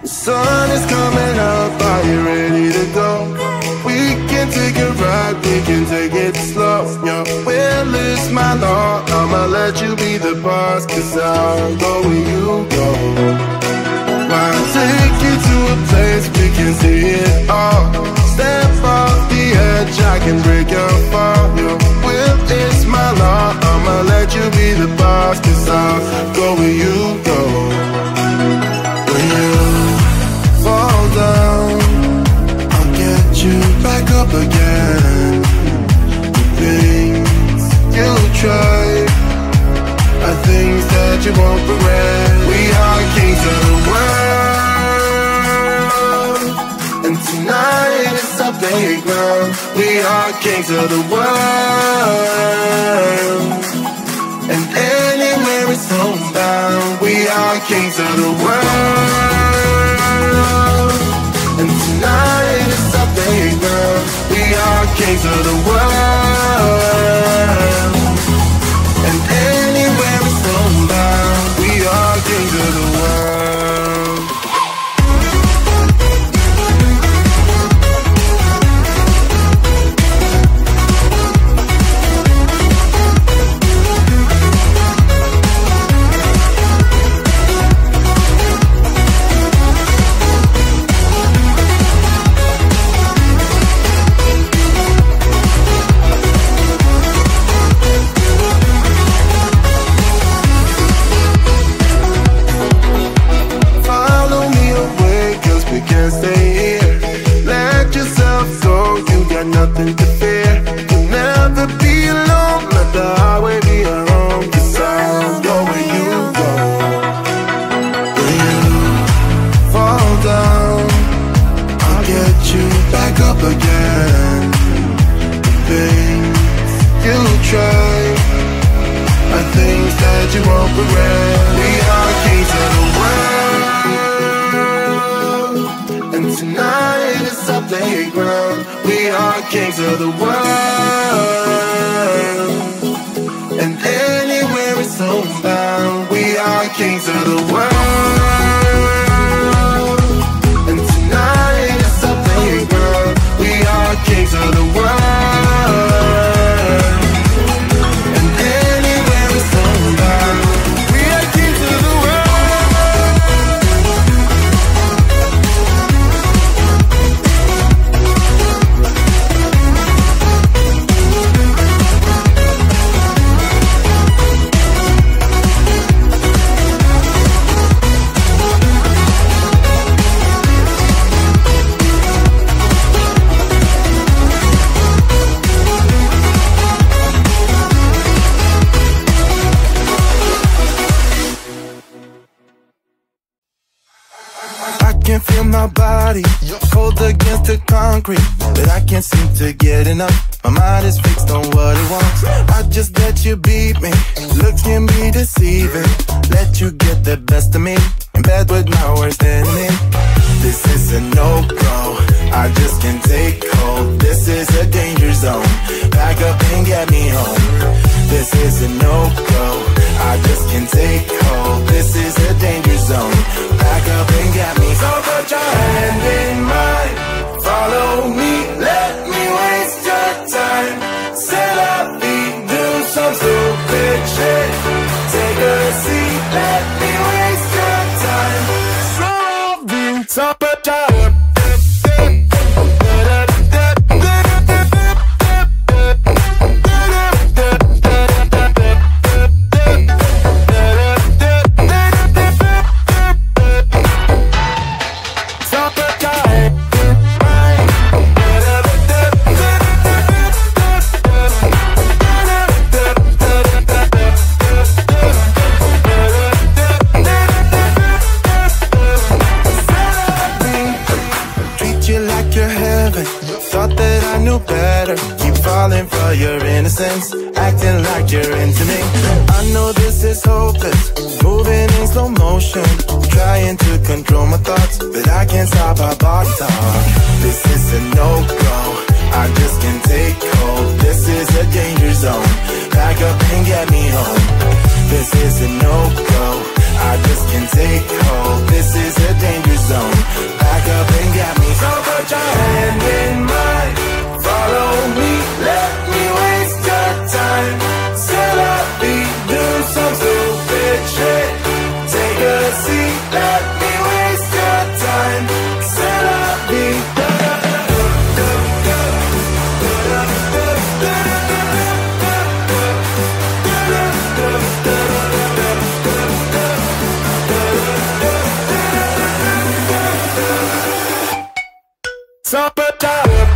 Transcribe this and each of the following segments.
The sun is coming up, are you ready to go? We can take a ride, we can take it slow. Your will is my law, I'ma let you be the boss, 'cause I'll go where you go. I'll take you to a place we can see it all. Step off the edge, I can break your fall. Your will is my law, I'ma let you be the boss, 'cause I'll go where you go. When you fall down, I'll get you back up again. The things you try are things that you won't regret. We are kings of the world, and tonight is our playground. We are kings of the world, and anywhere is homebound. We are kings of the world, and tonight is our playground. We are kings of the world, and anywhere is homebound. We are kings of the world. Stay here, let yourself go, you got nothing to fear. You'll never be alone, let the highway be your home, 'cause I'll go where you go. When you fall down, I'll get you back up again. The things you try are things that you won't regret. We are kings of the world, and tonight is our playground. We are kings of the world, and anywhere is homebound. We are kings of the world, and tonight is our playground. We are kings of the world, and anywhere is homebound. We are kings of the world. I can feel my body cold against the concrete, but I can't seem to get enough. My mind is fixed on what it wants. I just let you beat me. Looks can be deceiving. Let you get the best of me in bed with my worst enemy. This is a no-go, I just can't take hold. This is a danger zone, back up and get me home. This is a no-go, I just can't take hold. This is a danger zone, back up and get me home. So put your hand in mine, follow me, let me waste your time. Set up, do some stupid shit. Take a seat, let me waste your time. So put your your innocence, acting like you're into me. I know this is hopeless, moving in slow motion, trying to control my thoughts, but I can't stop our body talk. This is a no-go, I just can't take hold. This is a danger zone, back up and get me home. This is a no-go, I just can't take hold. This is a danger zone, top of tower.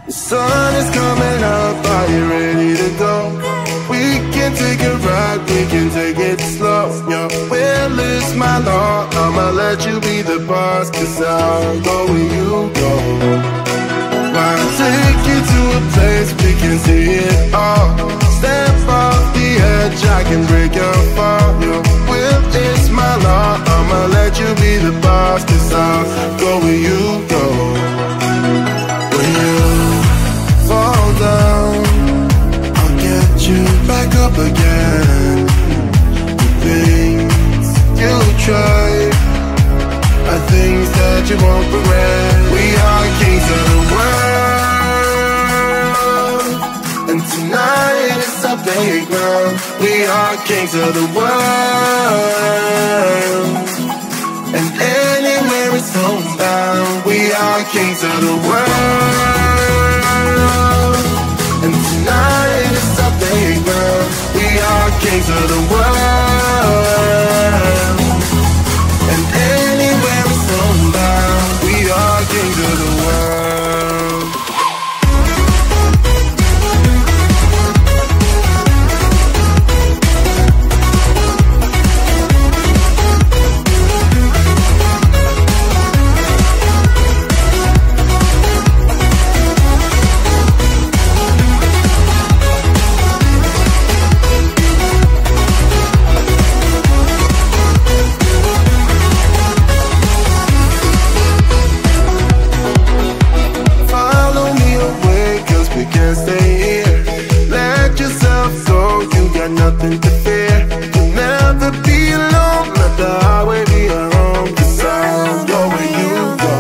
The sun is coming up, are you ready to go? We can take it right, we can take it slow. Your will is my law, I'ma let you be the boss, 'cause I'll go where you go. I'll take you to a place we can see it all. Step off the edge, I can break your fall. Your will is my law, I'ma let you be the boss, 'cause I'll go where you go. When you fall down, I'll get you back up again. The things you try are things that you won't regret. We are kings of the world, and tonight is our playground. We are kings of the world, and anywhere is homebound. We are kings of the world, and tonight is our playground. We are kings of the world, and anywhere is homebound. We are kings of the world. Can't stay here, let yourself go, you got nothing to fear. You'll never be alone, let the highway be your home, 'cause I'll go where you go.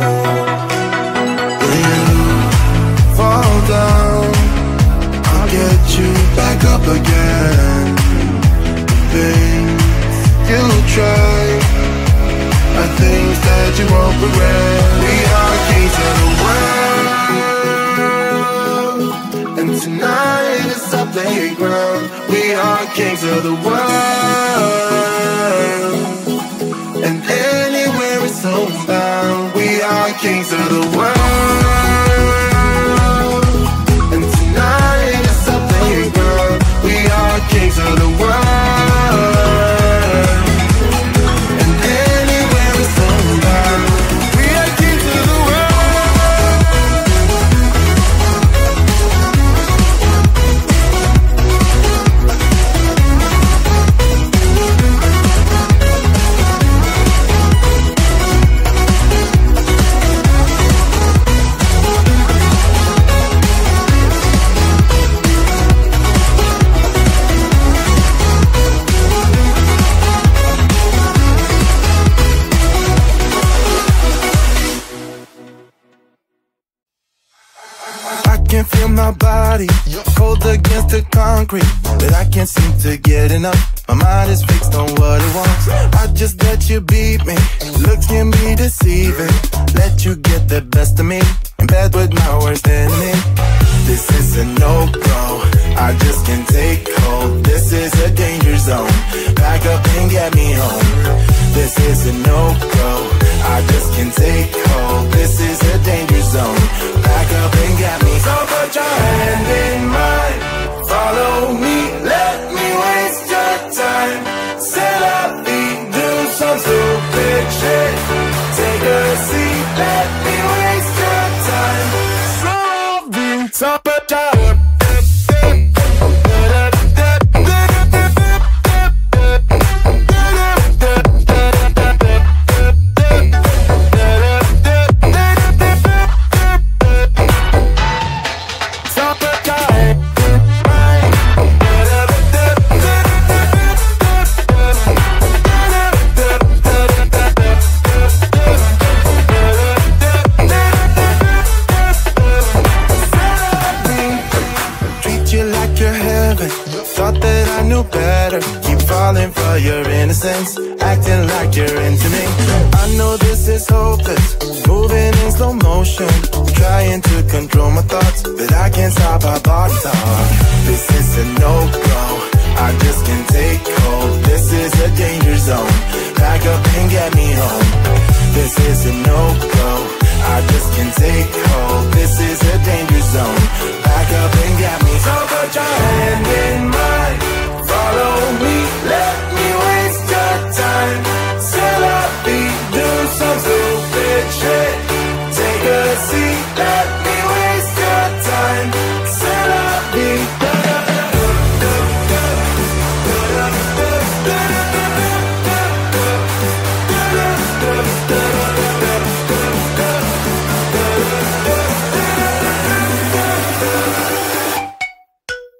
When you fall down, I'll get you back up again. The things you try are things that you won't regret. We are kings of the world, and tonight is our playground. We are kings of the world, and anywhere is homebound. We are kings of the world, and tonight is our playground. We are kings of the world, and anywhere is homebound. We are kings of the world. I can feel my body cold against the concrete, but I can't seem to get enough. My mind is fixed on what it wants. I just let you beat me. Looks can be deceiving. Let you get the best of me, in bed with my worst enemy. This is a no-go, I just can't take hold. This is a danger zone, back up and get me home. This is a no-go, I just can't take hold. This is a danger zone, back up and get me. So put your hand in mine, follow me, let me waste your time. Set up, do some stupid shit. Take a seat, let me waste your time. Solving top of tower. Top of tower. like you're into me. I know this is hopeless, moving in slow motion, trying to control my thoughts, but I can't stop our body talk. This is a no-go, I just can't take hold. This is a danger zone, back up and get me home. This is a no-go, I just can't take hold. This is a danger zone, back up and get me home. So put your hand in mine, follow me, let me waste your time. Say la vie, do some stupid shit. Take a seat, let me waste your time. Say la vie.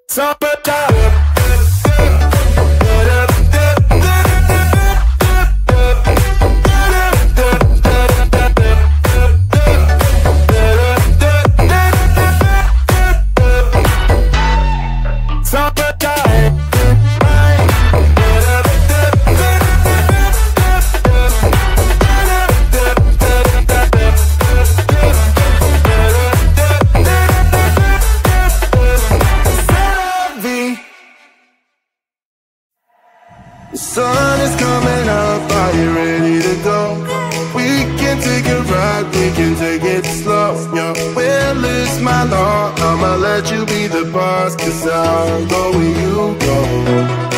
Summertime. Sun is coming up, are you ready to go? We can take a ride, we can take it slow. Your will is my law, I'ma let you be the boss, 'cause I'll go where you go.